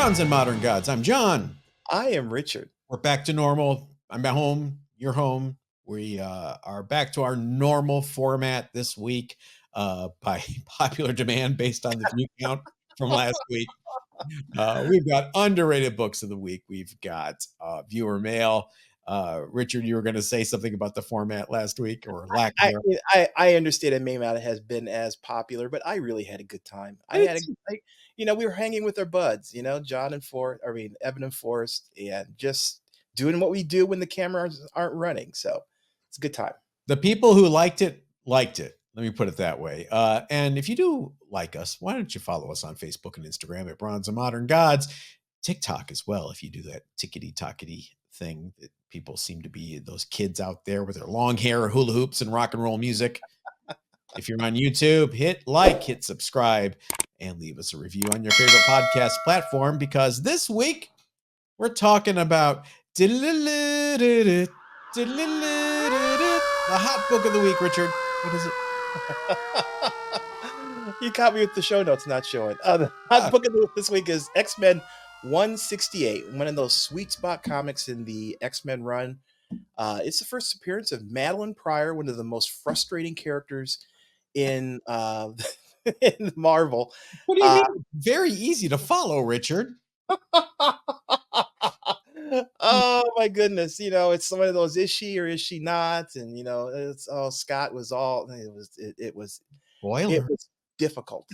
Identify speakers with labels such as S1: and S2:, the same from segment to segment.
S1: Bronze and Modern Gods. I'm John.
S2: I am Richard.
S1: We're back to normal. I'm at home. You're home. We are back to our normal format this week by popular demand based on the view count from last week. We've got underrated books of the week. We've got viewer mail. Richard, you were going to say something about the format last week or lack thereof.
S2: I understand it may not have been as popular, but I really had a good time. We were hanging with our buds, John and Evan and Forrest, and just doing what we do when the cameras aren't running. So it's a good time.
S1: The people who liked it. Let me put it that way. And if you do like us, why don't you follow us on Facebook and Instagram at Bronze and Modern Gods, TikTok as well, if you do that tickety-tockety thing that people seem to be, those kids out there with their long hair, hula hoops, and rock and roll music. If you're on YouTube, hit like, hit subscribe, and leave us a review on your favorite podcast platform, because this week we're talking about the hot book of the week. Richard, what is it?
S2: You caught me with the show notes not showing. The hot book of this week is X-Men 168, one of those sweet spot comics in the X-Men run. It's the first appearance of Madeline Pryor, one of the most frustrating characters in in Marvel.
S1: What do you mean? Very easy to follow, Richard.
S2: Oh my goodness! It's one of those, is she or is she not? And Scott was all it was difficult.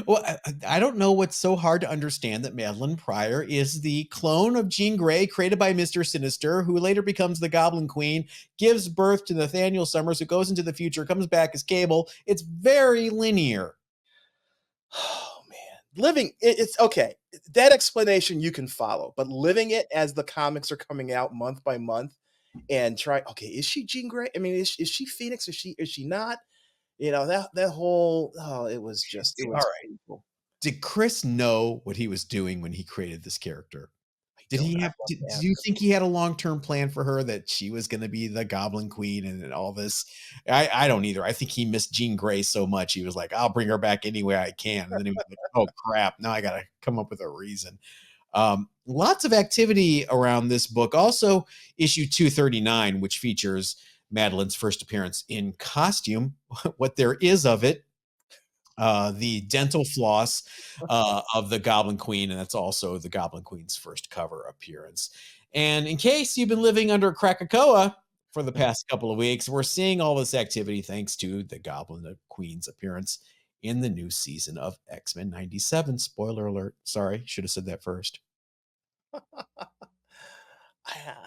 S1: Well, I don't know what's so hard to understand that Madeline Pryor is the clone of Jean Grey, created by Mr. Sinister, who later becomes the Goblin Queen, gives birth to Nathaniel Summers, who goes into the future, comes back as Cable. It's very linear.
S2: Oh man, it's okay. That explanation you can follow, but living it as the comics are coming out month by month and okay, is she Jean Grey? I mean, is she Phoenix? Is she not? That whole, it was
S1: all right. Painful. Did Chris know what he was doing when he created this character? Do you think he had a long-term plan for her, that she was going to be the Goblin Queen and all this? I don't either. I think he missed Jean Grey so much. He was like, I'll bring her back any way I can. And then he was like, oh crap, now I got to come up with a reason. Lots of activity around this book. Also, issue 239, which features Madeline's first appearance in costume, what there is of it, the dental floss of the Goblin Queen, and that's also the Goblin Queen's first cover appearance. And in case you've been living under Krakatoa for the past couple of weeks, we're seeing all this activity thanks to the Goblin Queen's appearance in the new season of X-Men 97. Spoiler alert. Sorry, should have said that first.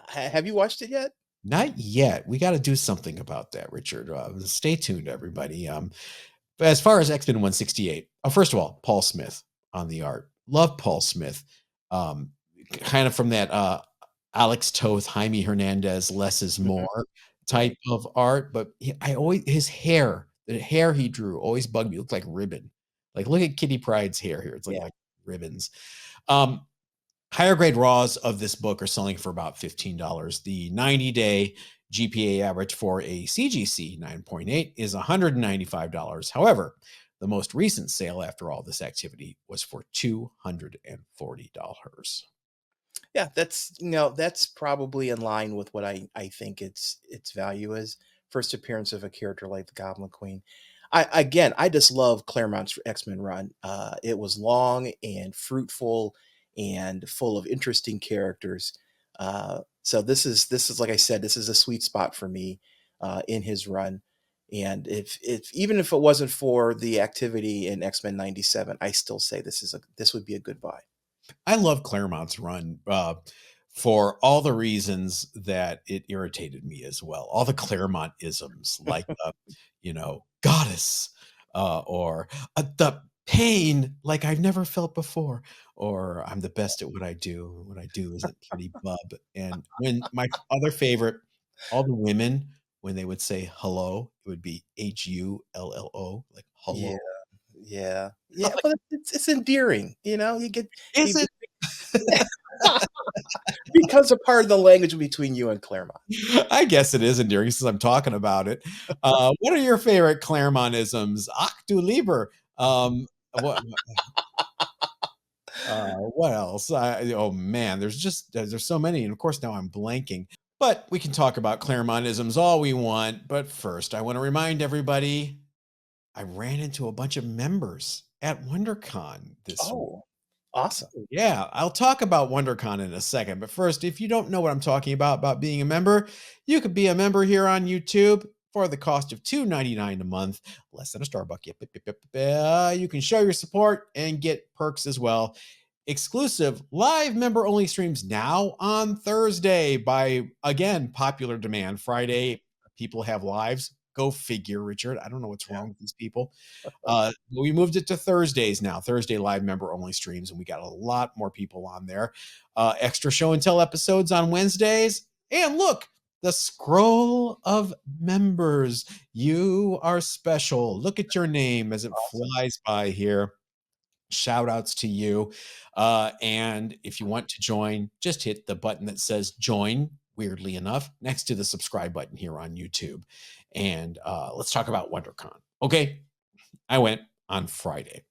S2: Have you watched it yet?
S1: Not yet. We got to do something about that, Richard. Stay tuned, everybody. But as far as X-Men 168, first of all, Paul Smith on the art. Love Paul Smith. Kind of from that Alex Toth, Jaime Hernandez, less is more type of art. But his hair, the hair he drew always bugged me. It looked like ribbon. Like, look at Kitty Pryde's hair here. It's like ribbons. Higher grade raws of this book are selling for about $15. The 90-day GPA average for a CGC 9.8 is $195. However, the most recent sale after all this activity was for $240.
S2: Yeah, that's probably in line with what I think its value is. First appearance of a character like the Goblin Queen. I just love Claremont's X-Men run. It was long and fruitful and full of interesting characters. So this is like I said, this is a sweet spot for me in his run. And even if it wasn't for the activity in X-Men 97, I still say this would be a good buy.
S1: I love Claremont's run for all the reasons that it irritated me as well. All the Claremont isms, like goddess, or the pain like I've never felt before, or I'm the best at what I do. What I do is a pretty bub. And when my other favorite, all the women, when they would say hello, it would be HULLO, like hello.
S2: Yeah. Well, it's endearing, you get.
S1: Is it?
S2: Becomes a part of the language between you and Claremont.
S1: I guess it is endearing since I'm talking about it. What are your favorite Claremontisms? Ach du lieber. What else? Oh man, there's so many, and of course now I'm blanking. But we can talk about Claremontisms all we want. But first, I want to remind everybody I ran into a bunch of members at WonderCon this week.
S2: Oh, awesome.
S1: Yeah, I'll talk about WonderCon in a second. But first, if you don't know what I'm talking about being a member, you could be a member here on YouTube for the cost of $2.99 a month, less than a Starbucks. Yep, yep, yep, yep, you can show your support and get perks as well. Exclusive live member only streams now on Thursday by, again, popular demand. Friday, people have lives. Go figure, Richard. I don't know what's wrong with these people. We moved it to Thursdays now, Thursday live member only streams, and we got a lot more people on there. Extra show and tell episodes on Wednesdays. And look, the scroll of members. You are special. Look at your name as it
S2: Awesome.
S1: flies by here. Shout outs to you. And if you want to join, just hit the button that says join, weirdly enough, next to the subscribe button here on YouTube. And let's talk about WonderCon. Okay. I went on Friday.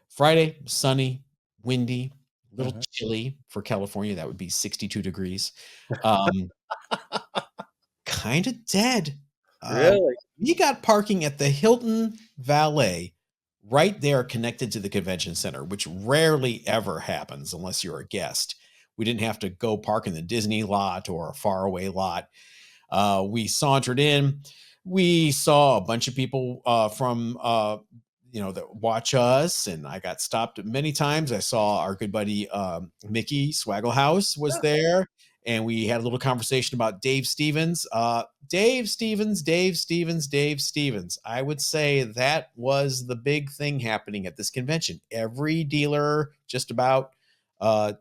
S1: Friday, sunny, windy, a little
S2: Mhm.
S1: chilly for California. That would be 62 degrees. Um, kind of dead.
S2: Really?
S1: We got parking at the Hilton Valet right there connected to the convention center, which rarely ever happens unless you're a guest. We didn't have to go park in the Disney lot or a faraway lot. We sauntered in. We saw a bunch of people from that watch us, and I got stopped many times. I saw our good buddy Mickey Swagglehouse was
S2: Yeah.
S1: there, and we had a little conversation about Dave Stevens. Dave Stevens, Dave Stevens, Dave Stevens. I would say that was the big thing happening at this convention. Every dealer, just about,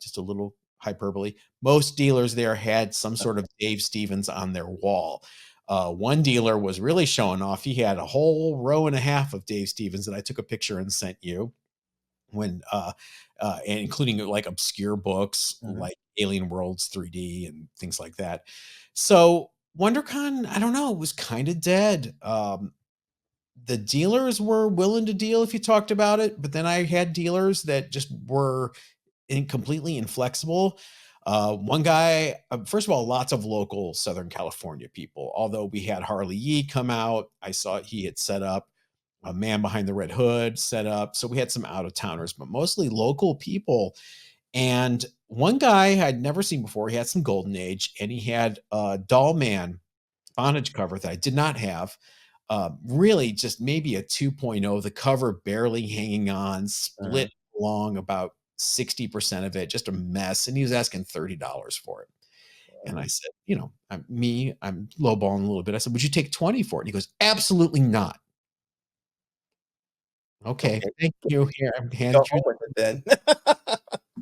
S1: just a little hyperbole, most dealers there had some sort of Dave Stevens on their wall. One dealer was really showing off. He had a whole row and a half of Dave Stevens that I took a picture and sent you when, and including like obscure books
S2: Mhm.
S1: like Alien Worlds 3D and things like that. So WonderCon, I don't know, was kind of dead. The dealers were willing to deal if you talked about it, but then I had dealers that just were completely inflexible. One guy, first of all, lots of local Southern California people. Although we had Harley Yee come out, I saw he had set up a man behind the red hood set up. So we had some out of towners, but mostly local people. And one guy I'd never seen before, he had some Golden Age and he had a Doll Man bondage cover that I did not have. Really just maybe a 2.0, the cover barely hanging on, split
S2: Mhm.
S1: along about 60% of it, just a mess. And he was asking $30 for it. And I said, I'm lowballing a little bit. I said, would you take 20 for it? And he goes, absolutely not. Okay,
S2: Okay.
S1: thank you. Here, I'm
S2: Go
S1: handed you.
S2: home with it then.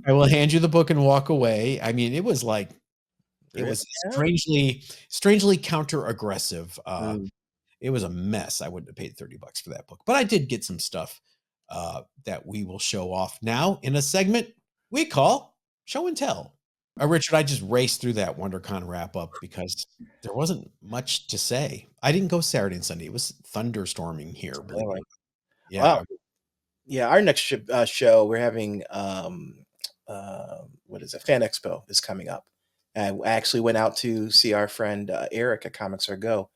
S1: I will hand you the book and walk away. I mean, it was like it
S2: Really?
S1: was
S2: Yeah.
S1: strangely counter aggressive.
S2: Mm.
S1: It was a mess. I wouldn't have paid $30 for that book, but I did get some stuff that we will show off now in a segment we call Show and Tell. Richard, I just raced through that WonderCon wrap up because there wasn't much to say. I didn't go Saturday and Sunday. It was thunderstorming here, believe it or
S2: Really?
S1: not.
S2: Wow.
S1: Yeah.
S2: Yeah, our next show, we're having, what is it? Fan Expo is coming up. I actually went out to see our friend, Eric at Comics Are Go,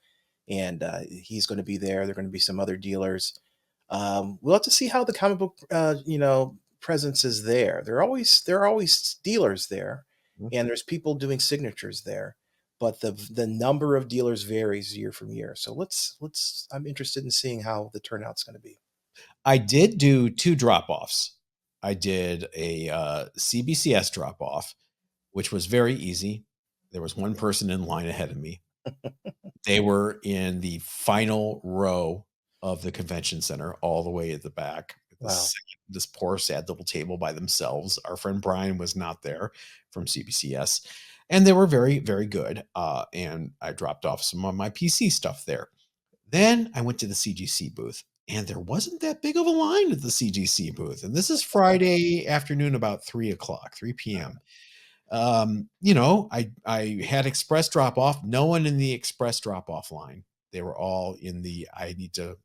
S2: and, he's gonna be there. There are gonna be some other dealers. We'll have to see how the comic book, presence is there. There are always dealers there,
S1: Mhm.
S2: and there's people doing signatures there, but the number of dealers varies year from year. So let's I'm interested in seeing how the turnout's gonna be.
S1: I did do 2 drop-offs. I did a, CBCS drop-off, which was very easy. There was one person in line ahead of me. They were in the final row of the convention center, all the way at the back.
S2: Wow.
S1: This poor, sad little table by themselves. Our friend Brian was not there from CBCS, and they were very, very good, and I dropped off some of my PC stuff there. Then I went to the CGC booth, and there wasn't that big of a line at the CGC booth. And this is Friday afternoon, about 3 o'clock, 3 p.m. I had express drop off, no one in the express drop off line. They were all in the I need to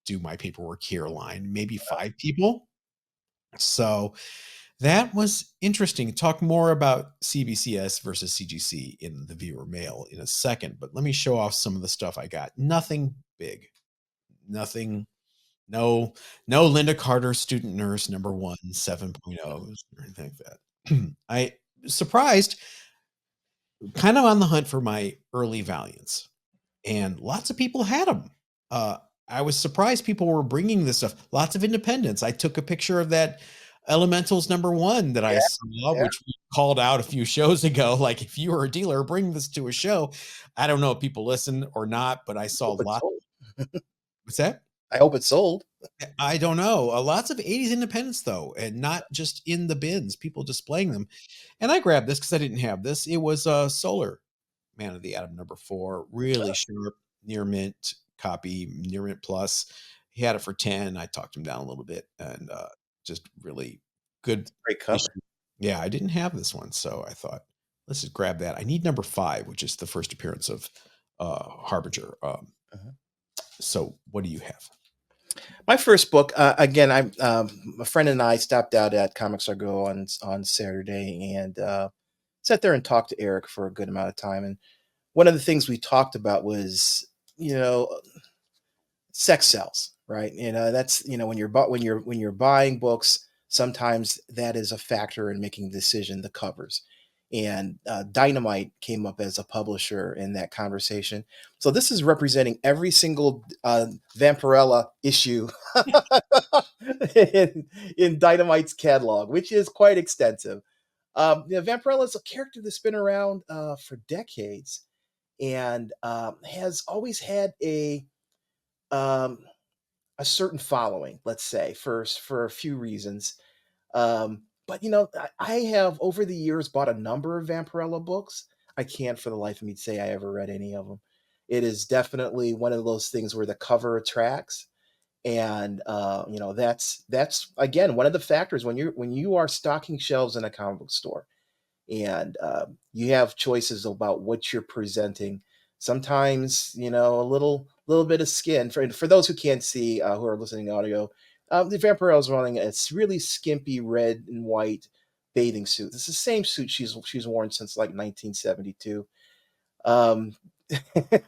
S1: do my paperwork here line, maybe 5 people. So That was interesting. Talk more about CBCS versus CGC in the viewer mail in a second, but let me show off some of the stuff I got. Nothing big. Nothing. No Linda Carter student nurse number 1 7.0 or anything like that. I surprised, kind of on the hunt for my early Valiants, and lots of people had them. I was surprised people were bringing this stuff. Lots of independents. I took a picture of that Elementals number 1 that I
S2: Yeah,
S1: saw,
S2: yeah.
S1: which we called out a few shows ago. Like, if you were a dealer, bring this to a show. I don't know if people listen or not, but I saw
S2: Hope it's
S1: lots.
S2: sold.
S1: What's that?
S2: I hope it's sold.
S1: I don't know. Lots of 80s independents, though, and not just in the bins, people displaying them. And I grabbed this because I didn't have this. It was a Solar Man of the Atom number 4, really sharp, near mint copy, near mint plus. He had it for 10. I talked him down a little bit, and just really good
S2: Great
S1: issue.
S2: cover.
S1: Yeah, I didn't have this one, so I thought, let's just grab that. I need number 5, which is the first appearance of Harbinger.
S2: Uh-huh.
S1: So what do you have?
S2: My first book, again, I'm a friend and I stopped out at Comics Are Go on Saturday and sat there and talked to Eric for a good amount of time. And one of the things we talked about was, you know, sex sells, right? That's when you're buying books, sometimes that is a factor in making a decision. The covers, and Dynamite came up as a publisher in that conversation. So this is representing every single Vampirella issue in Dynamite's catalog, which is quite extensive. Vampirella is a character that's been around for decades and has always had um, a certain following, let's say, for a few reasons. But I have over the years bought a number of Vampirella books. I can't for the life of me say I ever read any of them. It is definitely one of those things where the cover attracts, and that's again one of the factors when you are stocking shelves in a comic book store and you have choices about what you're presenting. Sometimes a little bit of skin for those who can't see, who are listening to audio. The Vampire is running a really skimpy red and white bathing suit. It's the same suit she's worn since like 1972. Um,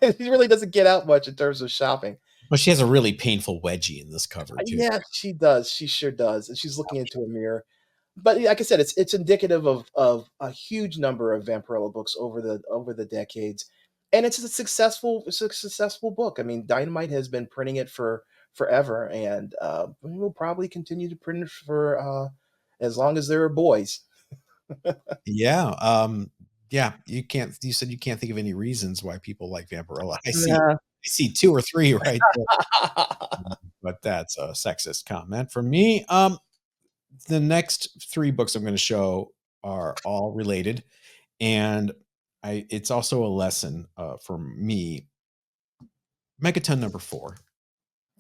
S2: he really doesn't get out much in terms of shopping.
S1: Well, she has a really painful wedgie in this cover too.
S2: Yeah, she does. She sure does, and she's looking into a mirror. But like I said, it's indicative of a huge number of Vampirella books over the decades, and it's a successful book. I mean, Dynamite has been printing it for forever, and we will probably continue to print it for as long as there are boys.
S1: Yeah, yeah, you said you can't think of any reasons why people like Vampirella.
S2: Yeah.
S1: I see 2 or 3 right there, but that's a sexist comment from me. The next 3 books I'm gonna show are all related, and it's also a lesson, for me. Megaton number 4,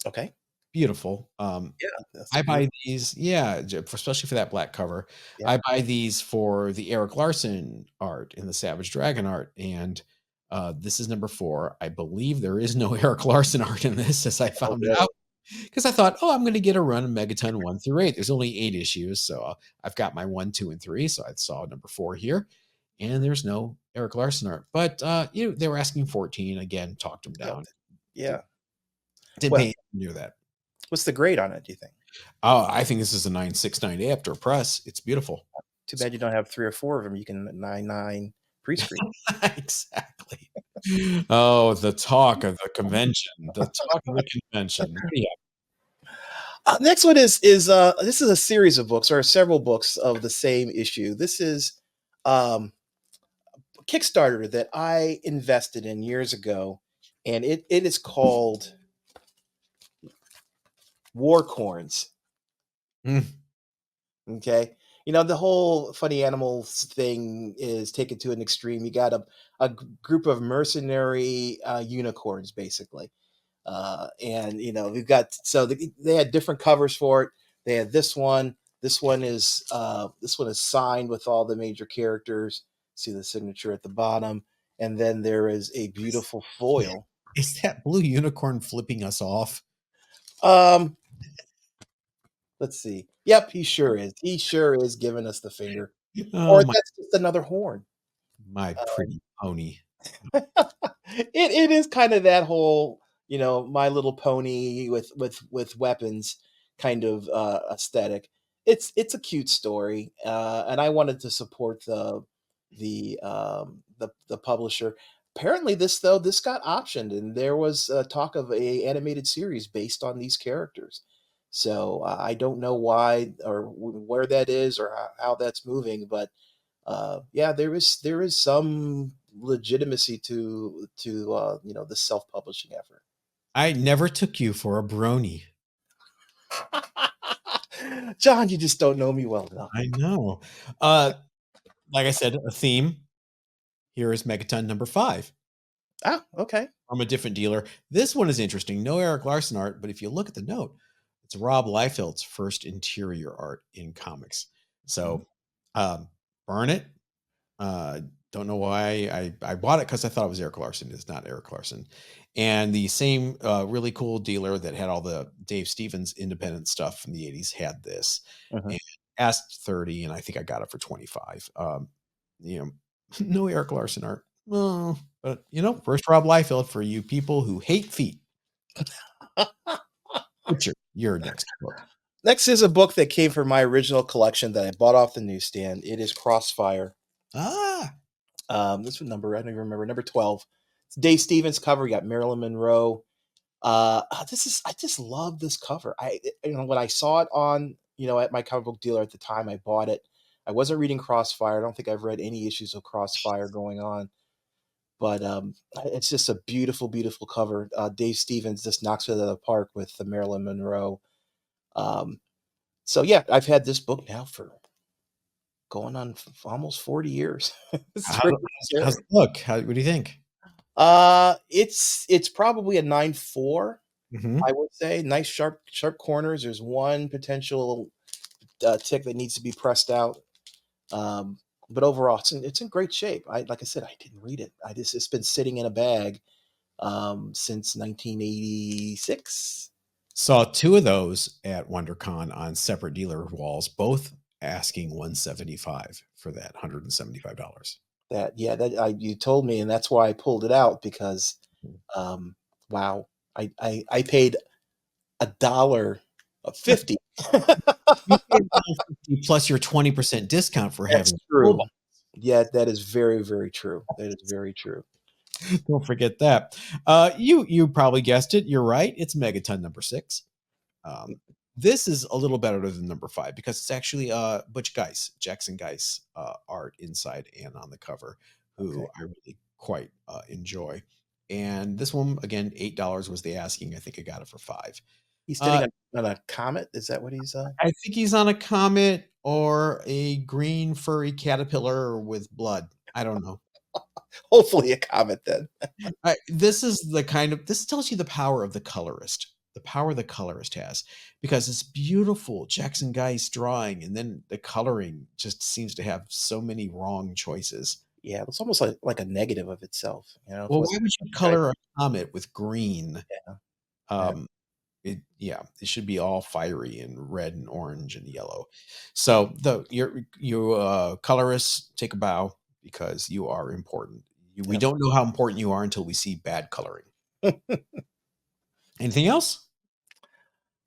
S2: Okay.
S1: beautiful.
S2: Yeah, that's a
S1: I buy
S2: beautiful.
S1: these, yeah, especially for that black cover.
S2: Yeah.
S1: I buy these for the Eric Larson art and the Savage Dragon art, and this is number 4. I believe there is no Eric Larson art in this, as I
S2: Oh,
S1: found
S2: really?
S1: out, because I thought, oh, I'm going to get a run of Megaton 1 through 8. There's only 8 issues, so I've got my 1, 2, and 3. So I saw number 4 here, and there's no Eric Larson art. But they were asking 14 again, talked them
S2: No.
S1: down. Did,
S2: Yeah.
S1: didn't
S2: Well,
S1: pay near that.
S2: what's the grade on it? Do you think?
S1: Oh, I think this is a 9.69 after press. It's beautiful.
S2: Too bad you don't have 3 or 4 of them. You can 9.9 pre-screen.
S1: Exactly. Oh, the talk of the convention. The talk of the convention. Yeah.
S2: Next one is this is a series of books or several books of the same issue. This is um, a Kickstarter that I invested in years ago, and it is called Warcorns.
S1: Mm,
S2: Okay, the whole funny animals thing is taken to an extreme. You got a group of mercenary unicorns, basically. And we've got they had different covers for it. They had this one. This one is signed with all the major characters. See the signature at the bottom, and then there is a
S1: is,
S2: beautiful
S1: yeah.
S2: foil.
S1: Is that blue unicorn flipping us off?
S2: Um, let's see. Yep, he sure is. He sure is giving us the finger.
S1: Oh,
S2: Or that's just another horn.
S1: my pretty pony.
S2: It is kind of that whole, My Little Pony with weapons kind of aesthetic. It's a cute story, and I wanted to support the publisher. Apparently, this got optioned, and there was talk of a animated series based on these characters. So I don't know why or where that is or how that's moving, but yeah, there is some legitimacy to the self-publishing effort.
S1: I never took you for a brony.
S2: John, you just don't know me well enough.
S1: I know. Uh, like I said, a theme. Here is Megaton number 5
S2: Ah, okay.
S1: from a different dealer. This one is interesting. No Eric Larson art, but if you look at the note, it's Rob Liefeld's first interior art in comics.
S2: Mhm.
S1: So, burn it. Uh, don't know why I bought it because I thought it was Eric Larson. It's not Eric Larson. And the same really cool dealer that had all the Dave Stevens independent stuff from the 80s had this
S2: Mhm.
S1: and asked 30, and I think I got it for 25. You know, no Eric Larson art. Oh, but first Rob Liefeld for you people who hate feet. Richard, your next book.
S2: Next is a book that came from my original collection that I bought off the newsstand. It is Crossfire.
S1: Ah,
S2: This was number, I don't even remember, number 12. It's Dave Stevens cover. You got Marilyn Monroe. I just love this cover. When I saw it on, at my comic book dealer at the time, I bought it. I wasn't reading Crossfire. I don't think I've read any issues of Crossfire going on, but it's just a beautiful, beautiful cover. Dave Stevens just knocks it out of the park with the Marilyn Monroe. Um, so yeah, I've had this book now for going on almost 40 years. It's
S1: how,
S2: pretty
S1: how's
S2: scary.
S1: it look? What do you think?
S2: It's probably a 9.4.
S1: Hmm.
S2: I would say nice sharp corners. There's one potential tick that needs to be pressed out. Um, but overall, it's in great shape. Like I said, I didn't read it. It's been sitting in a bag since 1986.
S1: Saw two of those at WonderCon on separate dealer walls, both asking 175 for that $175.
S2: That yeah, you told me, and that's why I pulled it out because um, wow, I paid $1.50.
S1: You paid $150 plus your 20% discount for
S2: That's
S1: having full
S2: true. Yeah, that is very, very true. That is very true.
S1: Don't forget that. You probably guessed it. You're right. It's Megaton number 6. Um, this is a little better than number 5 because it's actually Butch Geis, Jackson Geis art inside and on the cover,
S2: Okay.
S1: who I really quite enjoy. And this one again, $8 was the asking. I think I got it for 5.
S2: He's
S1: Uh,
S2: sitting on a comet? Is that what he's,
S1: I think he's on a comet or a green furry caterpillar with blood. I don't know.
S2: hopefully a comet then.
S1: This is the kind of this tells you the power of the colorist, the power the colorist has, because it's beautiful Jackson Geist drawing, and then the coloring just seems to have so many wrong choices.
S2: Yeah, it's almost like a negative of itself, if it
S1: Well, why
S2: wasn't
S1: would you
S2: right.
S1: color a comet with green?
S2: Yeah, yeah,
S1: Um, it should be all fiery and red and orange and yellow. So your colorists take a bow because you are important. We
S2: yep.
S1: don't know how important you are until we see bad coloring. Anything else?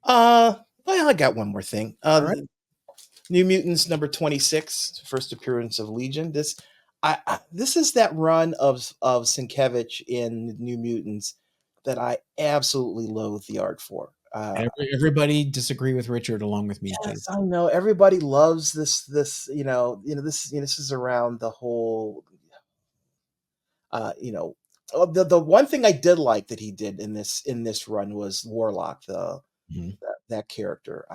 S2: Uh, well, I got one more thing.
S1: All right.
S2: New Mutants number 26, first appearance of Legion. This is that run of Sienkiewicz in New Mutants that I absolutely loathe the art for.
S1: Everybody disagree with Richard along with me,
S2: Yes,
S1: please.
S2: I know everybody loves this is around the whole uh, you know, the one thing I did like that he did in this run was Warlock,
S1: Mhm.
S2: that character.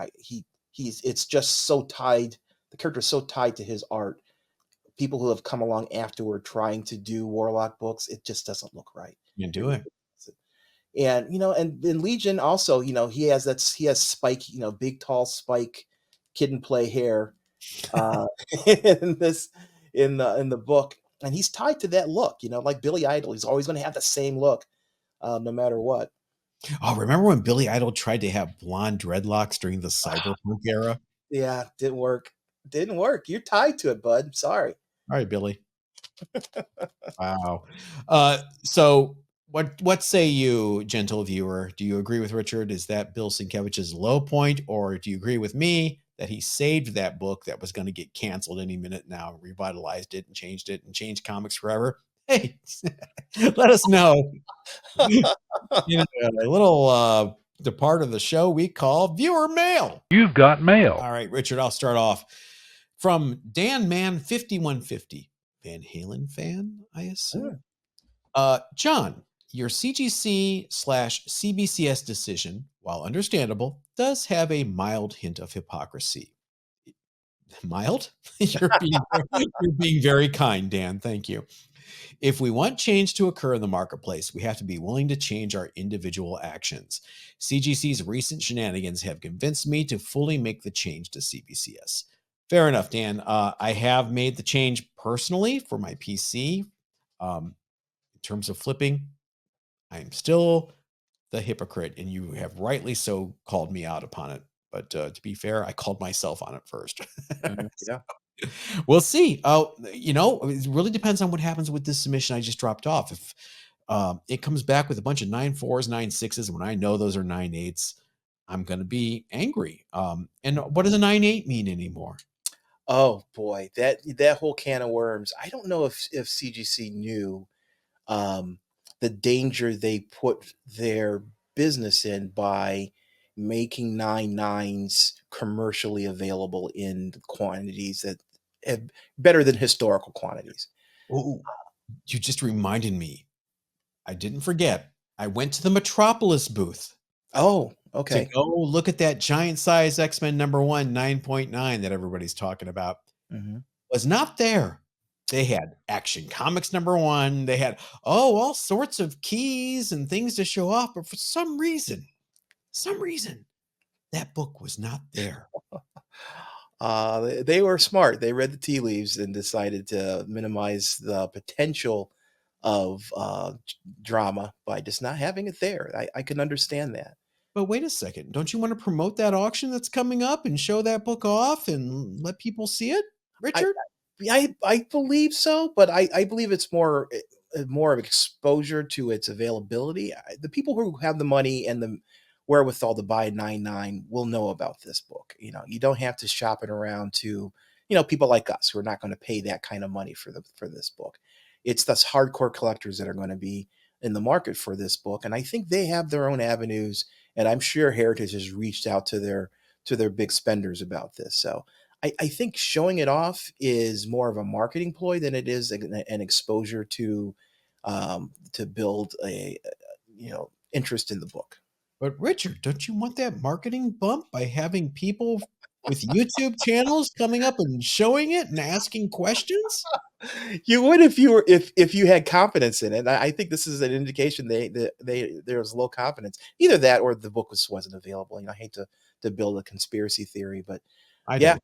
S2: He's it's just so tied. The character is so tied to his art. People who have come along afterward trying to do Warlock books, it just doesn't look right.
S1: You
S2: It
S1: do
S2: really
S1: it.
S2: doesn't. And and in Legion also, he has Spike, big tall Spike, kid and play hair, uh, in this in the book, and he's tied to that look, like Billy Idol. He's always going to have the same look, no matter what.
S1: Oh, remember when Billy Idol tried to have blonde dreadlocks during the cyberpunk era?
S2: Yeah, didn't work. Didn't work. You're tied to it, bud. Sorry.
S1: All right, Billy. Wow. So what say you, gentle viewer? Do you agree with Richard? Is that Bill Sienkiewicz's low point, or do you agree with me that he saved that book that was going to get canceled any minute now, revitalized it and changed comics forever? Hey, let us know in a little the part of the show we call viewer mail.
S3: You've got mail.
S1: All right, Richard, I'll start off from Dan Man 5150, Van Halen fan, I assume.
S2: Mm,
S1: John, your CGC/CBCS decision, while understandable, does have a mild hint of hypocrisy. Mild? You're being very kind, Dan. Thank you. If we want change to occur in the marketplace, we have to be willing to change our individual actions. CGC's recent shenanigans have convinced me to fully make the change to CBCS. Fair enough, Dan. I have made the change personally for my PC. In terms of flipping, I'm still the hypocrite, and you have rightly so called me out upon it. But to be fair, I called myself on it first.
S2: yeah.
S1: We'll see. Oh, it really depends on what happens with this submission I just dropped off. If it comes back with a bunch of 9.4s, 9.6s, when I know those are 9.8s, I'm going to be angry. And what does a 9.8 mean anymore?
S2: Oh boy, that whole can of worms. I don't know if CGC knew um, the danger they put their business in by making 9.9s commercially available in quantities that have better than historical quantities.
S1: Oh, you just reminded me. I didn't forget. I went to the Metropolis booth
S2: Oh,
S1: to
S2: okay.
S1: go look at that giant size X-Men #1 9.9 that everybody's talking about.
S2: Mhm.
S1: Was not there. They had Action Comics #1. They had, all sorts of keys and things to show off, but for some reason, that book was not there.
S2: They were smart. They read the tea leaves and decided to minimize the potential of drama by just not having it there. I can understand that.
S1: But wait a second, don't you want to promote that auction that's coming up and show that book off and let people see it,
S2: I
S1: Richard?
S2: I believe so, but I believe it's more of exposure to its availability. The people who have the money and the wherewithal to buy 9.9 will know about this book. You don't have to shop it around to, people like us who are not going to pay that kind of money for this book. It's thus hardcore collectors that are going to be in the market for this book, and I think they have their own avenues. And I'm sure Heritage has reached out to their big spenders about this. So I think showing it off is more of a marketing ploy than it is an exposure to build a interest in the book.
S1: But Richard, don't you want that marketing bump by having people with YouTube channels coming up and showing it and asking questions?
S2: You would if you were if you had confidence in it. I think this is an indication there was low confidence. Either that or the book wasn't available. I hate to build a conspiracy theory, but
S1: I
S2: yeah.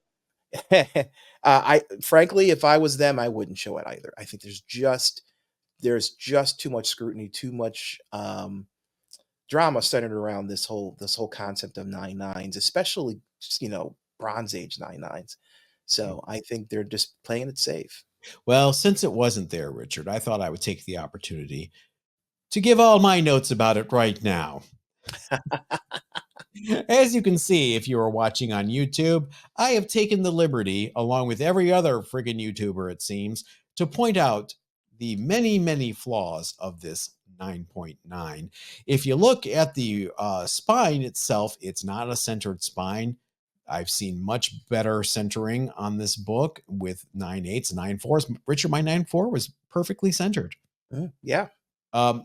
S1: don't.
S2: I frankly, if I was them, I wouldn't show it either. I think there's just too much scrutiny, too much drama centered around this whole concept of 9.9s, especially Bronze Age 9.9s. So I think they're just playing it safe.
S1: Well, since it wasn't there, Richard, I thought I would take the opportunity to give all my notes about it right now. As you can see, if you are watching on YouTube, I have taken the liberty, along with every other friggin' YouTuber, it seems, to point out the many, many flaws of this 9.9. If you look at the spine itself, it's not a centered spine. I've seen much better centering on this book with 9.8s, 9.4s. Richard, my 9.4 was perfectly centered.
S2: Yeah.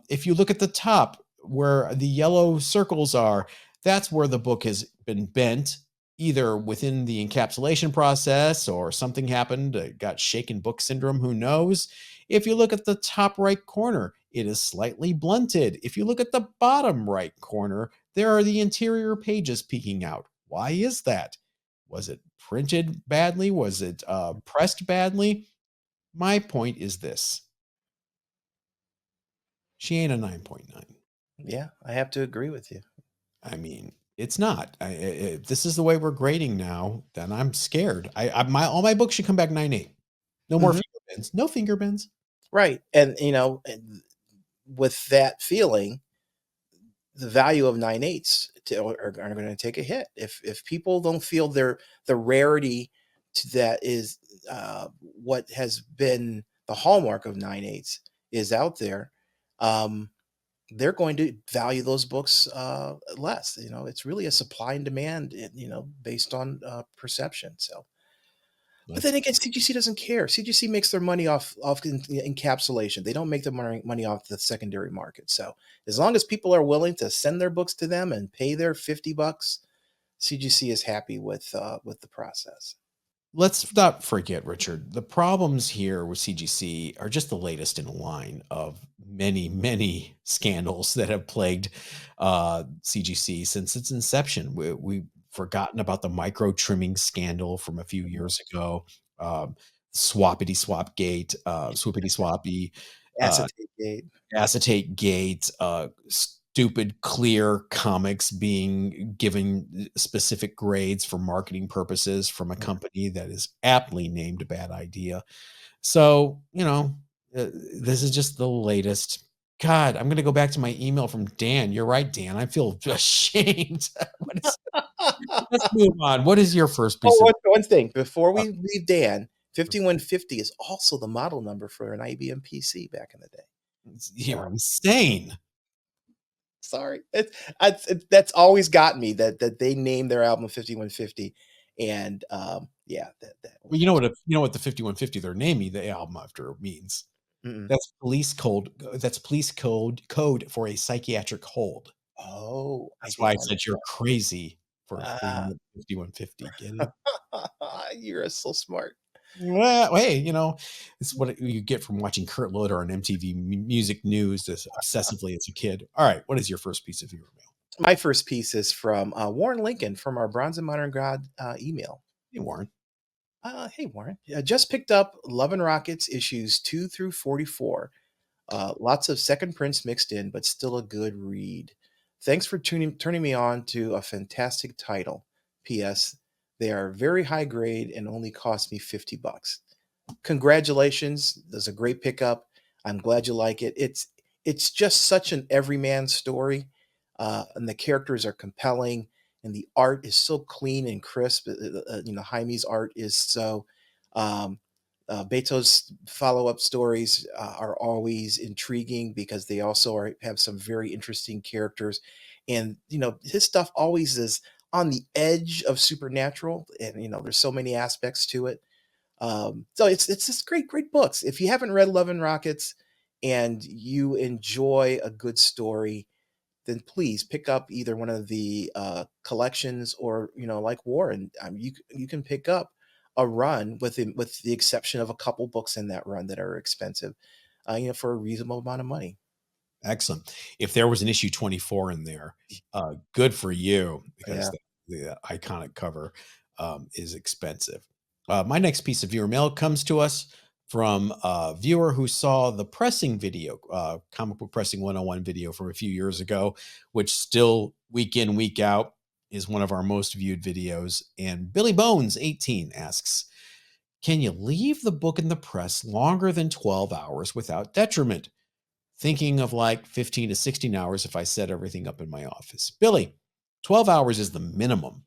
S1: If you look at the top where the yellow circles are, that's where the book has been bent, either within the encapsulation process or something happened, got shaken book syndrome, who knows. If you look at the top right corner, it is slightly blunted. If you look at the bottom right corner, there are the interior pages peeking out. Why is that? Was it printed badly? Was it pressed badly? My point is this: she ain't a 9.9.
S2: Yeah, I have to agree with you.
S1: I mean, It's not. If this is the way we're grading now, then I'm scared. My all my books should come back 9.8. No more
S2: Mhm.
S1: finger bends. No finger bends.
S2: Right, and, and with that feeling, the value of 9/8 are gonna take a hit. If people don't feel the rarity that is, what has been the hallmark of 9/8 is out there, um, they're going to value those books, less. It's really a supply and demand, based on, perception. So, but
S1: Let's
S2: then again, CGC doesn't care. CGC makes their money off encapsulation. They don't make their money off the secondary market. So as long as people are willing to send their books to them and pay their $50, CGC is happy with the process.
S1: let's not forget, Richard. The problems here with CGC are just the latest in a line of many, many scandals that have plagued CGC since its inception. We've forgotten about the micro trimming scandal from a few
S2: Mhm.
S1: years ago. Swappity swap gate, swoopity swappy, uh,
S2: Acetate gate.
S1: acetate gate, stupid clear comics being given specific grades for marketing purposes from a company that is aptly named Bad Idea. So, this is just the latest. God, I'm going to go back to my email from Dan. You're right, Dan. I feel ashamed. Let's move on. What is your first
S2: Oh,
S1: piece of
S2: one thing before
S1: uh,
S2: we leave Dan, 5150 is also the model number for an IBM PC back in the day.
S1: you're
S2: So
S1: insane.
S2: sorry. That's always got me that they named their album 5150, and, yeah, that
S1: Well,
S2: always makes
S1: you know what the 5150 they're naming the album after means.
S2: mm.
S1: That's police code for a psychiatric hold.
S2: Oh, I
S1: That's why I
S2: didn't
S1: said you're crazy for
S2: ah,
S1: naming it 5150. Get it?
S2: you're so smart.
S1: Well, hey, it's what you get from watching Kurt Loder on MTV Music News as obsessively as a kid. All right, what is your first piece of viewer mail?
S2: My first piece is from, Warren Lincoln from our Bronze and Modern God, email.
S1: Hey, Warren.
S2: Hey, Warren. Just picked up Love and Rockets issues 2 through 44. Lots of second prints mixed in, but still a good read. Thanks for turning me on to a fantastic title. P.S. They are very high grade and only cost me $50. Congratulations. That's a great pickup. I'm glad you like it. It's just such an everyman story, and the characters are compelling, and the art is so clean and crisp. Jaime's art is so. Um, Beto's follow-up stories are always intriguing because they also have some very interesting characters, and his stuff always is on the edge of supernatural, and there's so many aspects to it. So it's just great books. If you haven't read Love and Rockets and you enjoy a good story, then please pick up either one of the collections, or like Warren, you can pick up a run with the exception of a couple books in that run that are expensive, for a reasonable amount of money.
S1: Excellent. If there was an issue 24 in there, good for you because
S2: Yeah.
S1: the iconic cover is expensive. My next piece of viewer mail comes to us from a viewer who saw the pressing video, comic book pressing 101 video from a few years ago, which still week in, week out is one of our most viewed videos. And Billy Bones 18 asks, can you leave the book in the press longer than 12 hours without detriment? Thinking of like 15 to 16 hours if I set everything up in my office. Billy, 12 hours is the minimum.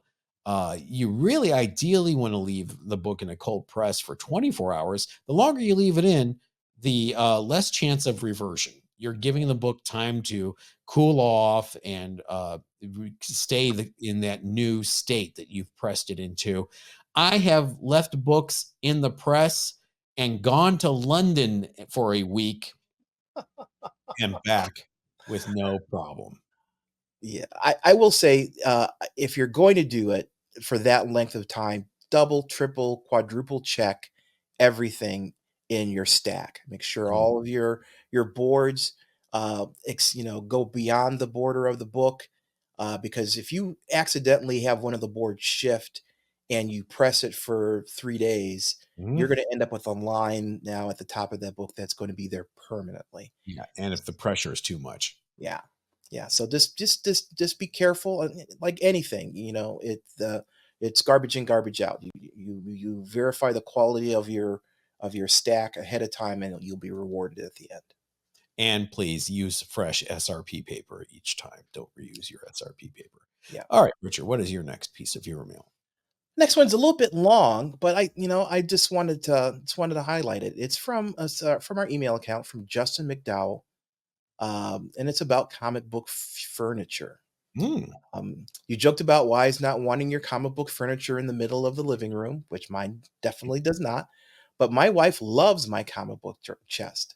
S1: You really ideally want to leave the book in a cold press for 24 hours. The longer you leave it in, the less chance of reversion. You're giving the book time to cool off and stay in that new state that you've pressed it into. I have left books in the press and gone to London for a week and back with no problem.
S2: Yeah, I will say, if you're going to do it for that length of time, double, triple, quadruple check everything in your stack. Make sure
S1: Mm,
S2: all of your boards, go beyond the border of the book, because if you accidentally have one of the boards shift and you press it for 3 days,
S1: mhm.
S2: you're going to end up with a line now at the top of that book that's going to be there permanently.
S1: Yeah, and if the pressure is too much.
S2: Yeah. Yeah, so just be careful, and like anything, it's garbage in, garbage out. You verify the quality of your stack ahead of time, and you'll be rewarded at the end.
S1: And please use fresh SRP paper each time. Don't reuse your SRP paper.
S2: Yeah.
S1: All right, Richard, what is your next piece of viewer mail?
S2: Next one's a little bit long, but I just wanted to highlight it. It's from us from our email account from Justin McDowell, and it's about comic book furniture.
S1: Mm.
S2: You joked about Wise not wanting your comic book furniture in the middle of the living room, which mine definitely does not. But my wife loves my comic book chest.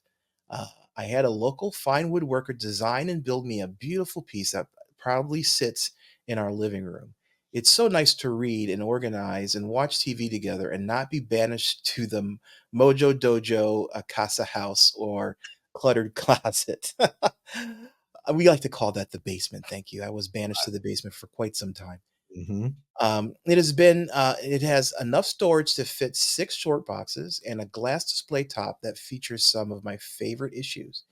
S2: Uh, I had a local fine woodworker design and build me a beautiful piece that proudly sits in our living room. It's so nice to read and organize and watch TV together and not be banished to the Mojo Dojo, a Casa House, or cluttered closet. We like to call that the basement. Thank you. I was banished to the basement for quite some time.
S1: Hmm.
S2: It has enough storage to fit 6 short boxes and a glass display top that features some of my favorite issues.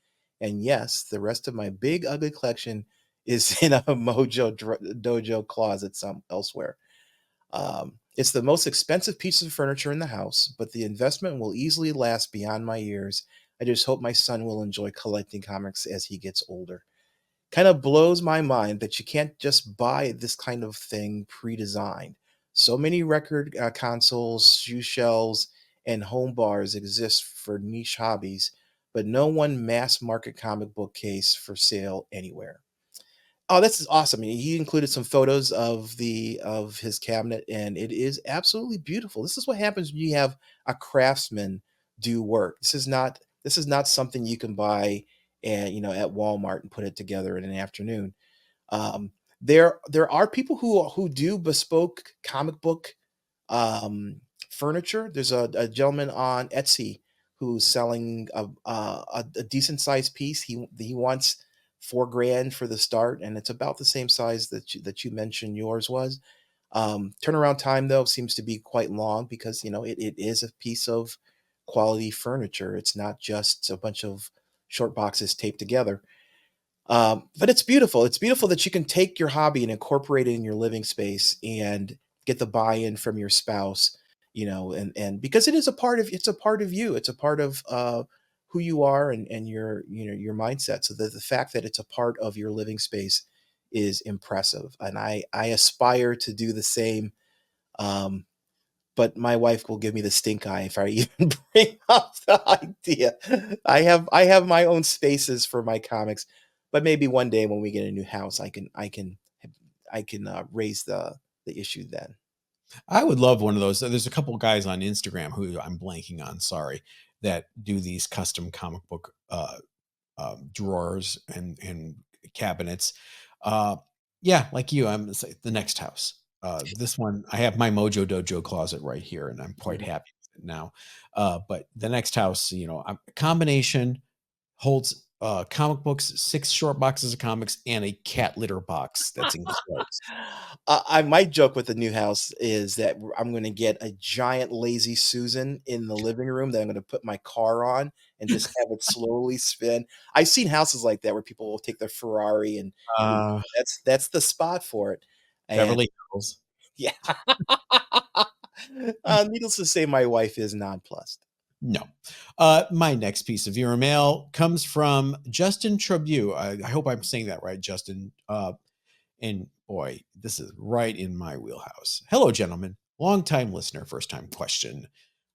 S2: And yes, the rest of my big ugly collection is in a Dojo closet some elsewhere. It's the most expensive piece of furniture in the house, but the investment will easily last beyond my years. I just hope my son will enjoy collecting comics as he gets older. Kind of blows my mind that you can't just buy this kind of thing pre-designed. So many record consoles, shoe shelves, and home bars exist for niche hobbies, but no one mass market comic book case for sale anywhere. Oh, this is awesome. He included some photos of his cabinet, and it is absolutely beautiful. This is what happens when you have a craftsman do work. This is not something you can buy and at Walmart and put it together in an afternoon. There are people who do bespoke comic book furniture. There's a gentleman on Etsy who's selling a decent sized piece. He wants 4 grand for the start, and it's about the same size that you mentioned yours was. Turnaround time though seems to be quite long because it is a piece of quality furniture. It's not just a bunch of short boxes taped together. But it's beautiful. It's beautiful that you can take your hobby and incorporate it in your living space and get the buy-in from your spouse, and because it's a part of you. It's a part of who you are and your mindset. So the fact that it's a part of your living space is impressive. And I aspire to do the same. Um, but my wife will give me the stink eye if I even bring up the idea. I have my own spaces for my comics, but maybe one day when we get a new house, I can raise the issue then.
S1: I would love one of those. There's a couple guys on Instagram who I'm blanking on, sorry, that do these custom comic book drawers and cabinets. Uh, yeah, like you, I'm the next house. This one, I have my Mojo Dojo closet right here, and I'm quite
S2: Mhm.
S1: happy with it now. But the next house, a combination holds comic books, 6 short boxes of comics, and a cat litter box that's enclosed.
S2: I might joke with the new house is that I'm going to get a giant lazy Susan in the living room that I'm going to put my car on and just have it slowly spin. I've seen houses like that where people will take their Ferrari and
S1: Uh,
S2: that's the spot for it. And
S1: Beverly Hills.
S2: yeah, needless to say, my wife is nonplussed.
S1: No. My next piece of viewer mail comes from Justin Tribute. I hope I'm saying that right, Justin. And boy, this is right in my wheelhouse. Hello, gentlemen. Long time listener, first time question.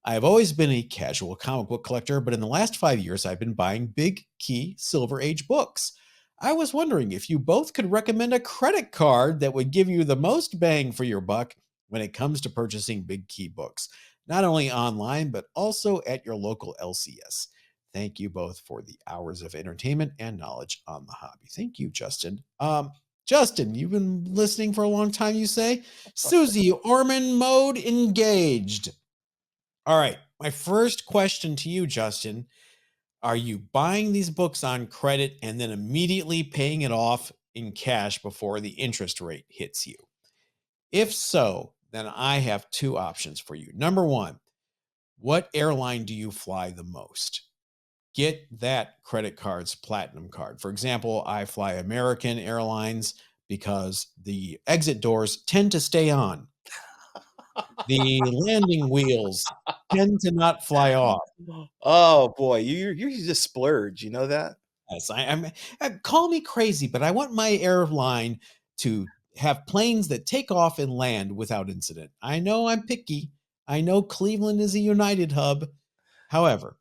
S1: I have always been a casual comic book collector, but in the last 5 years, I've been buying big key Silver Age books. I was wondering if you both could recommend a credit card that would give you the most bang for your buck when it comes to purchasing big key books, not only online, but also at your local LCS. Thank you both for the hours of entertainment and knowledge on the hobby. Thank you, Justin. Justin, you've been listening for a long time, you say? Susie Orman mode engaged. All right. My first question to you, Justin, are you buying these books on credit and then immediately paying it off in cash before the interest rate hits you? If so, then I have 2 options for you. Number one, what airline do you fly the most? get that credit card's platinum card. For example, I fly American Airlines because the exit doors tend to stay on. The landing wheels tend to not fly off.
S2: Oh boy, you just splurge. You know that?
S1: Yes, call me crazy, but I want my airline to have planes that take off and land without incident. I know I'm picky. I know Cleveland is a United hub. However,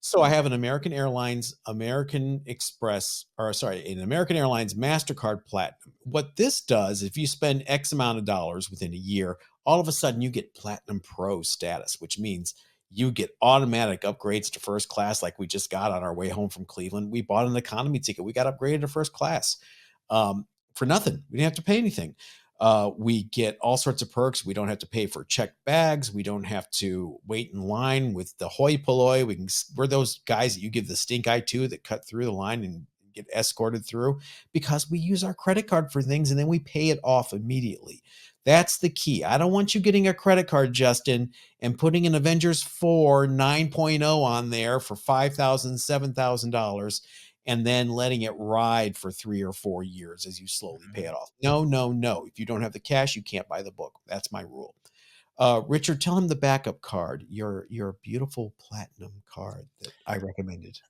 S1: so I have an American Airlines, American Express, or sorry, an American Airlines MasterCard Platinum. What this does, if you spend X amount of dollars within a year, all of a sudden you get Platinum Pro status, which means you get automatic upgrades to first class, like we just got on our way home from Cleveland. We bought an economy ticket. We got upgraded to first class for nothing. We didn't have to pay anything. We get all sorts of perks. We don't have to pay for checked bags. We don't have to wait in line with the hoi polloi. We're those guys that you give the stink eye to that cut through the line and get escorted through because we use our credit card for things and then we pay it off immediately. That's the key. I don't want you getting a credit card, Justin, and putting an Avengers 4 9.0 on there for $5,000, $7,000 and then letting it ride for 3 or 4 years as you slowly pay it
S2: Mhm.
S1: off. No, no, no. If you don't have the cash, you can't buy the book. That's my rule. Richard, tell him the backup card, your beautiful platinum card that I recommended.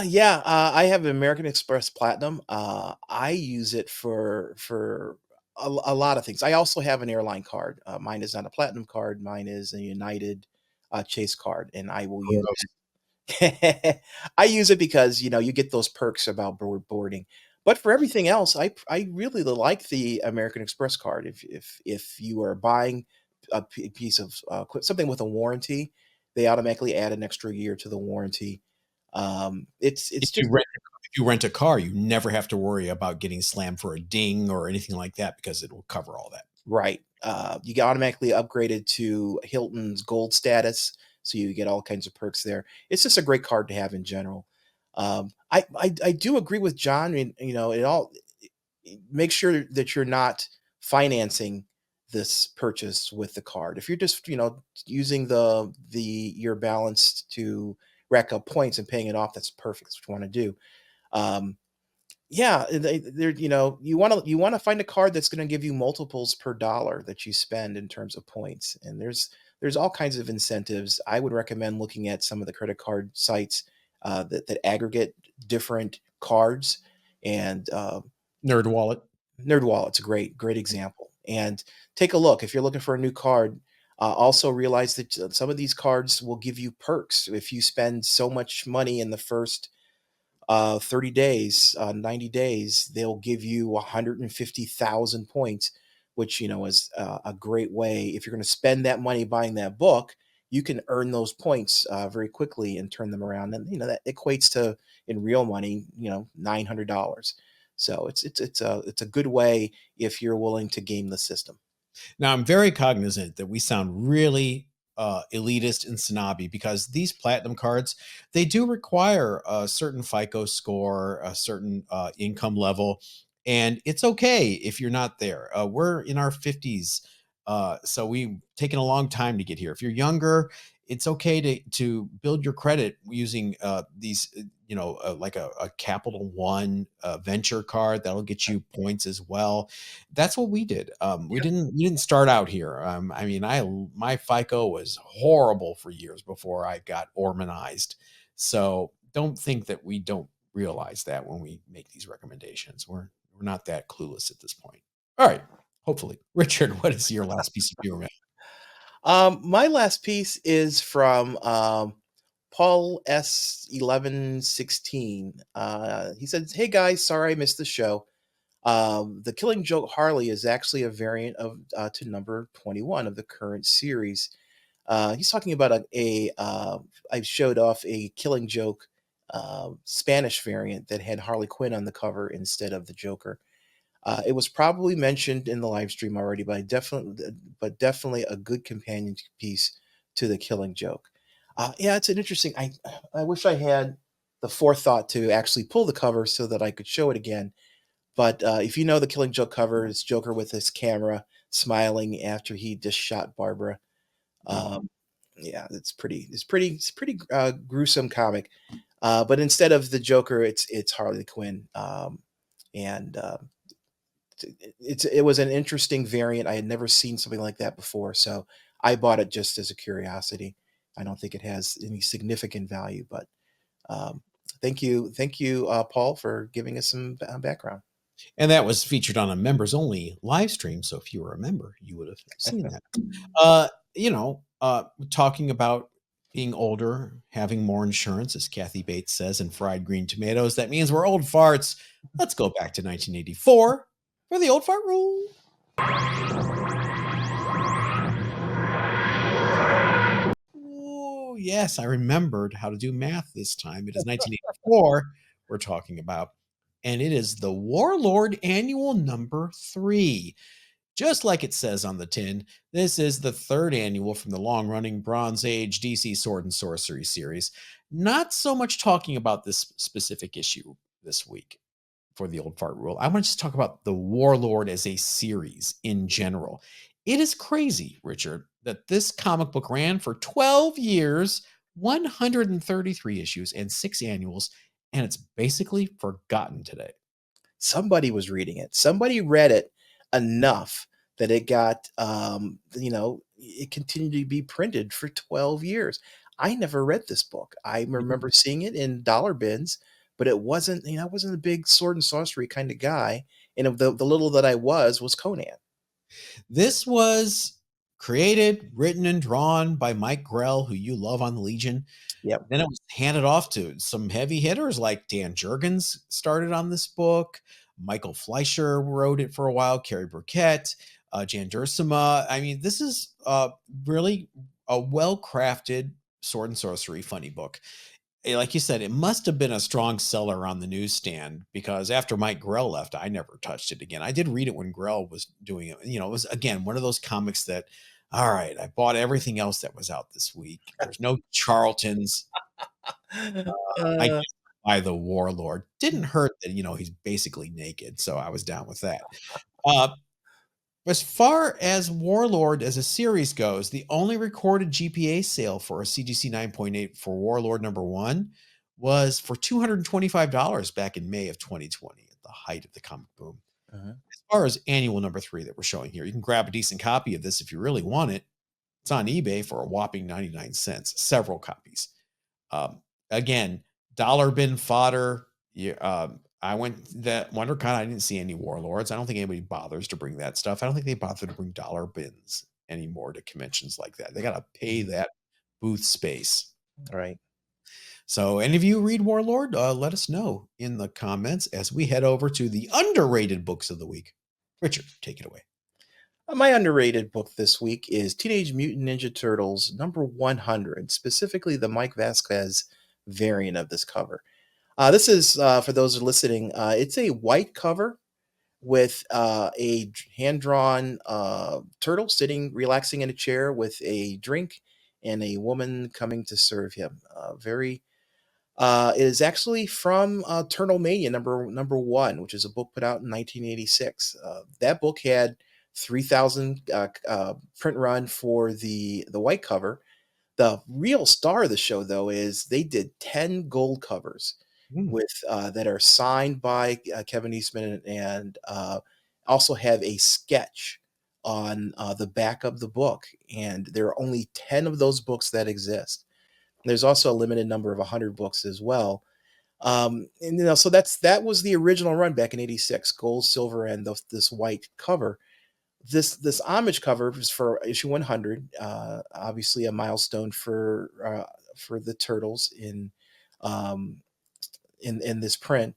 S2: Yeah, I have an American Express Platinum. I use it for a lot of things. I also have an airline card. Mine is not a platinum card. Mine is a United Chase card, and I will use
S1: Gross.
S2: it. I use it because you get those perks about boarding. But for everything else, I really like the American Express card. If you are buying a piece of something with a warranty, they automatically add an extra year to the warranty. It's just
S1: If you rent a car, you never have to worry about getting slammed for a ding or anything like that because it will cover all that.
S2: right. You get automatically upgraded to Hilton's gold status, so you get all kinds of perks there. It's just a great card to have in general. I do agree with John. And it all make sure that you're not financing this purchase with the card. If you're just using the your balance to rack up points and paying it off, that's perfect. That's what you want to do. Um, Yeah, they're you wanna find a card that's gonna give you multiples per dollar that you spend in terms of points, and there's all kinds of incentives. I would recommend looking at some of the credit card sites, that aggregate different cards, and,
S1: Nerd wallet.
S2: NerdWallet's a great example, and take a look. If you're looking for a new card, also realize that, some of these cards will give you perks. If you spend so much money in the first 30 days, 90 days, they'll give you 150,000 points, which, is a great way. If you're going to spend that money buying that book, you can earn those points very quickly and turn them around. And, that equates to, in real money, $900. So it's a good way if you're willing to game the system.
S1: Now, I'm very cognizant that we sound really elitist and snobby because these platinum cards they do require a certain FICO score, a certain income level, and it's okay if you're not there. We're in our 50s, so we've taken a long time to get here. If you're younger, it's okay to build your credit using these, like a Capital One venture card that'll get you points as well. That's what we did. We didn't start out here. I mean, my FICO was horrible for years before I got Ormanized. So don't think that we don't realize that when we make these recommendations. We're not that clueless at this point. All right. Hopefully, Richard, what is your last piece of viewer mail?
S2: My last piece is from Paul S1116. He says, "Hey guys, sorry I missed the show. The Killing Joke Harley is actually a variant of to number 21 of the current series. He's talking about I showed off a Killing Joke Spanish variant that had Harley Quinn on the cover instead of the Joker. It was probably mentioned in the live stream already, but definitely a good companion piece to the Killing Joke. Yeah, it's an interesting. I wish I had the forethought to actually pull the cover so that I could show it again. But if you know the Killing Joke cover, it's Joker with his camera smiling after he just shot Barbara.
S1: Mhm.
S2: Yeah, it's pretty gruesome comic. But instead of the Joker, it's Harley Quinn, and it was an interesting variant. I had never seen something like that before, so I bought it just as a curiosity. I don't think it has any significant value, but um, thank you, Paul, for giving us some background.
S1: And that was featured on a members only live stream. So if you were a member, you would have seen that. Uh, talking about being older, having more insurance, as Kathy Bates says, and fried green tomatoes. That means we're old farts. Let's go back to 1984 for the old fart rule. Oh, yes, I remembered how to do math this time. It is 1984 we're talking about, and it is the Warlord Annual number 3. Just like it says on the tin, this is the third annual from the long-running Bronze Age DC Sword and Sorcery series. Not so much talking about this specific issue this week for the old fart rule. I want to just talk about the Warlord as a series in general. It is crazy, Richard, that this comic book ran for 12 years, 133 issues, and 6 annuals, and it's basically forgotten today.
S2: Somebody was reading it. Somebody read it enough that it got, it continued to be printed for 12 years. I never read this book. I remember seeing it in dollar bins, but it wasn't, I wasn't a big sword and sorcery kind of guy. And of the little that I was Conan.
S1: This was created, written, and drawn by Mike Grell, who you love on the Legion.
S2: Yep.
S1: Then it was handed off to some heavy hitters like Dan Jurgens started on this book. Michael Fleischer wrote it for a while, Carrie Burkett, Jan Duursema. I mean, this is really a well-crafted sword and sorcery funny book. Like you said, it must have been a strong seller on the newsstand because after Mike Grell left, I never touched it again. I did read it when Grell was doing it. It was, again, one of those comics that, all right, I bought everything else that was out this week. There's no Charltons. I
S2: Uh,
S1: guess by the Warlord. Didn't hurt that, he's basically naked. So I was down with that. Uh, as far as Warlord as a series goes, the only recorded GPA sale for a CGC 9.8 for Warlord number 1 was for $225 back in May of 2020 at the height of the comic boom.
S2: uh-huh.
S1: As far as annual number 3 that we're showing here, you can grab a decent copy of this if you really want it. It's on eBay for a whopping 99 cents, several copies. Again, dollar bin fodder. I went that WonderCon. I didn't see any Warlords. I don't think anybody bothers to bring that stuff. I don't think they bother to bring dollar bins anymore to conventions like that. They got to pay that booth space.
S2: Right.
S1: So, any of you read Warlord? Let us know in the comments as we head over to the underrated books of the week. Richard, take it away.
S2: My underrated book this week is Teenage Mutant Ninja Turtles number 100, specifically the Mike Vasquez variant of this cover. This is, for those who are listening, it's a white cover with a hand drawn turtle sitting, relaxing in a chair with a drink and a woman coming to serve him. It is actually from Turtle Mania number 1, which is a book put out in 1986. That book had 3,000 print run for the white cover. The real star of the show, though, is they did 10 gold covers
S1: Mm.
S2: with that are signed by Kevin Eastman and also have a sketch on the back of the book. And there are only 10 of those books that exist. There's also a limited number of 100 books as well. And so that was the original run back in '86, gold, silver, and this white cover. This homage cover is for issue 100, obviously a milestone for the turtles um, in this print.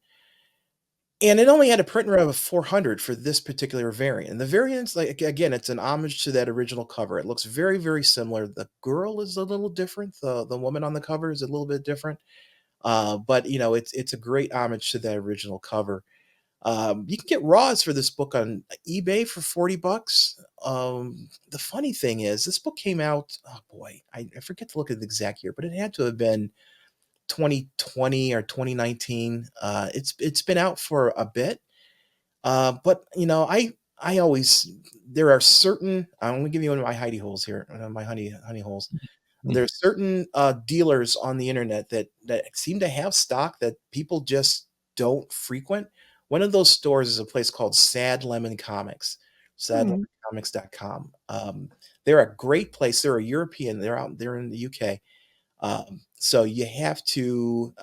S2: And it only had a print run of 400 for this particular variant. And the variant's like, again, it's an homage to that original cover. It looks very, very similar. The girl is a little different. The woman on the cover is a little bit different. But it's a great homage to that original cover. You can get raws for this book on eBay for $40. The funny thing is, this book came out. Oh boy, I forget to look at the exact year, but it had to have been 2020 or 2019. It's been out for a bit, but I always there are certain. I'm going to give you one of my hidey holes here, one of my honey holes. There's certain, dealers on the internet that seem to have stock that people just don't frequent. One of those stores is a place called Sad Lemon Comics,
S1: Mhm.
S2: sadlemoncomics.com. They're a great place. They're a European. They're in the UK. So you have to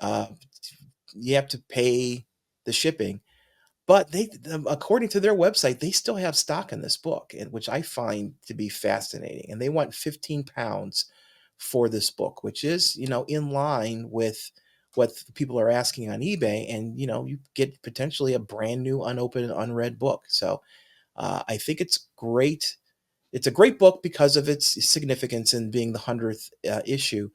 S2: pay the shipping, but according to their website, they still have stock in this book, and which I find to be fascinating. And they want 15 pounds for this book, which is, in line with what people are asking on eBay. And, you get potentially a brand new, unopened, unread book. So I think it's great. It's a great book because of its significance in being the 100th issue,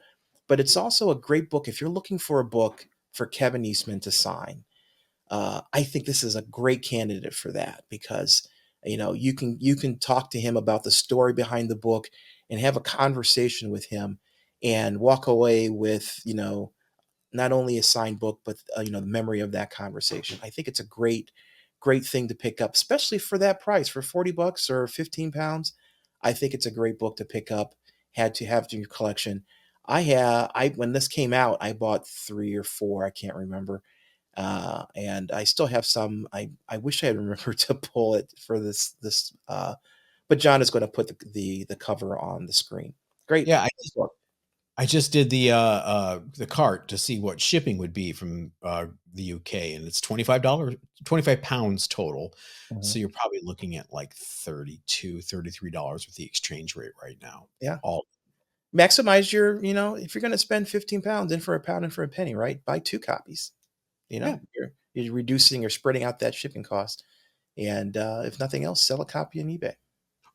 S2: but it's also a great book if you're looking for a book for Kevin Eastman to sign. I think this is a great candidate for that because you can talk to him about the story behind the book and have a conversation with him and walk away with not only a signed book but the memory of that conversation. I think it's a great thing to pick up, especially for that price, for 40 bucks or 15 pounds. I think it's a great book to pick up, had to have in your collection. I when this came out, I bought 3 or 4, I can't remember, and I still have some. I wish I had remembered to pull it for but John is going to put the cover on the screen. Great,
S1: Yeah,
S2: great book.
S1: I just did the cart to see what shipping would be from, the UK, and it's $25 £25 total.
S2: Mhm.
S1: So you're probably looking at like 32 $33 with the exchange rate right now.
S2: Yeah,
S1: All
S2: maximize if you're going to spend 15 pounds in for a pound and for a penny, right? Buy 2 copies.
S1: Yeah.
S2: You're reducing or spreading out that shipping cost, and if nothing else, sell a copy on eBay.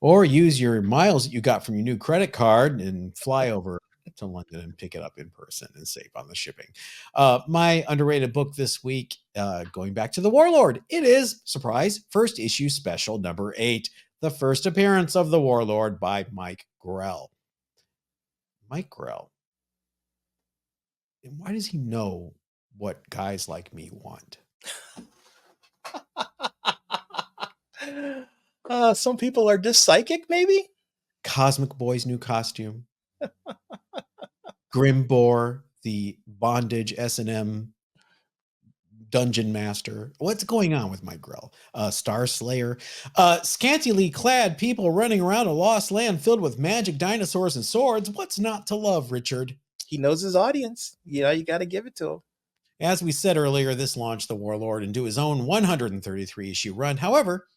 S1: Or use your miles that you got from your new credit card and fly over to London and pick it up in person and save on the shipping. My underrated book this week, going back to the Warlord, it is, surprise, first issue special number 8, the first appearance of the Warlord by Mike Grell. Mike Grell. And why does he know what guys like me want?
S2: Some people are just psychic, maybe.
S1: Cosmic Boy's new costume, Grimbor, the bondage S&M dungeon master. What's going on with my grill? Star Slayer. Scantily clad people running around a lost land filled with magic dinosaurs and swords. What's not to love, Richard?
S2: He knows his audience. You got to give it to him.
S1: As we said earlier, this launched the Warlord into his own 133 issue run. However,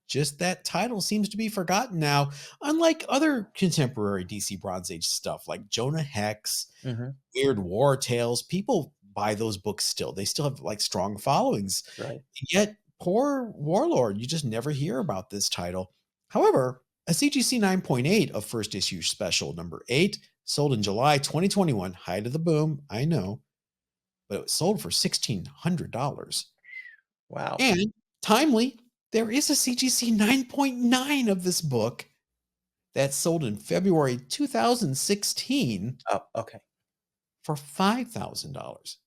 S1: just that title seems to be forgotten now, unlike other contemporary DC Bronze Age stuff like Jonah Hex,
S2: Mhm.
S1: Weird War Tales. People buy those books still. They still have like strong followings.
S2: Right.
S1: Yet, poor Warlord, you just never hear about this title. However, a CGC 9.8 of first issue special number 8 sold in July 2021. Height of the boom, I know, but it was sold for $1,600.
S2: Wow.
S1: And timely, there is a CGC 9.9 of this book that sold in February 2016
S2: Oh, okay.
S1: for $5,000.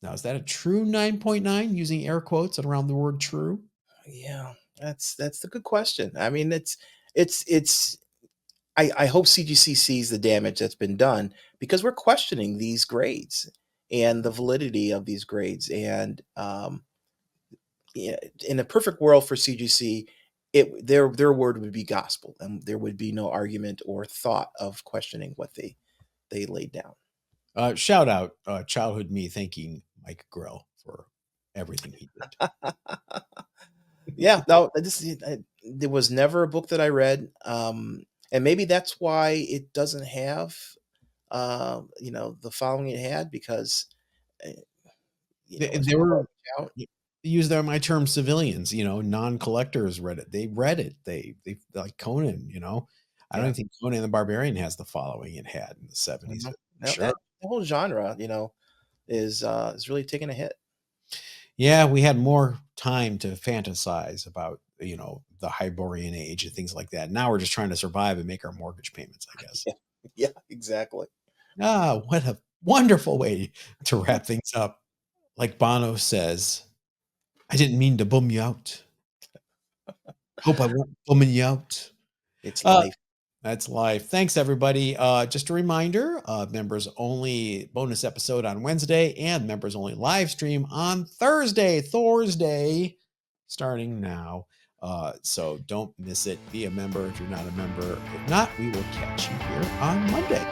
S1: Now, is that a true 9.9 using air quotes around the word true?
S2: Yeah, that's the good question. I mean, it's. I hope CGC sees the damage that's been done because we're questioning these grades and the validity of these grades. And yeah, in a perfect world for CGC, their word would be gospel, and there would be no argument or thought of questioning what they laid down.
S1: Shout out childhood me thanking Mike Grell for everything he did.
S2: Yeah, no, there was never a book that I read, and maybe that's why it doesn't have, the following it had because, eh,
S1: They,
S2: as
S1: they
S2: far
S1: were
S2: as out.
S1: use their my term civilians, non-collectors read it. They read it. They like Conan, I don't
S2: Yeah,
S1: even think Conan the Barbarian has the following it had in the 70s.
S2: mhm. No,
S1: Sure.
S2: the whole genre, is really taking a hit.
S1: Yeah, we had more time to fantasize about, the Hyborian age and things like that. Now we're just trying to survive and make our mortgage payments, I guess.
S2: Yeah, yeah, exactly.
S1: Ah, what a wonderful way to wrap things up. Like Bono says, I didn't mean to bum you out. Hope I won't bumming you out.
S2: It's
S1: Uh,
S2: life.
S1: That's life. Thanks, everybody. Just a reminder, members only bonus episode on Wednesday and members only live stream on Thursday, starting now. So don't miss it. Be a member if you're not a member. If not, we will catch you here on Monday.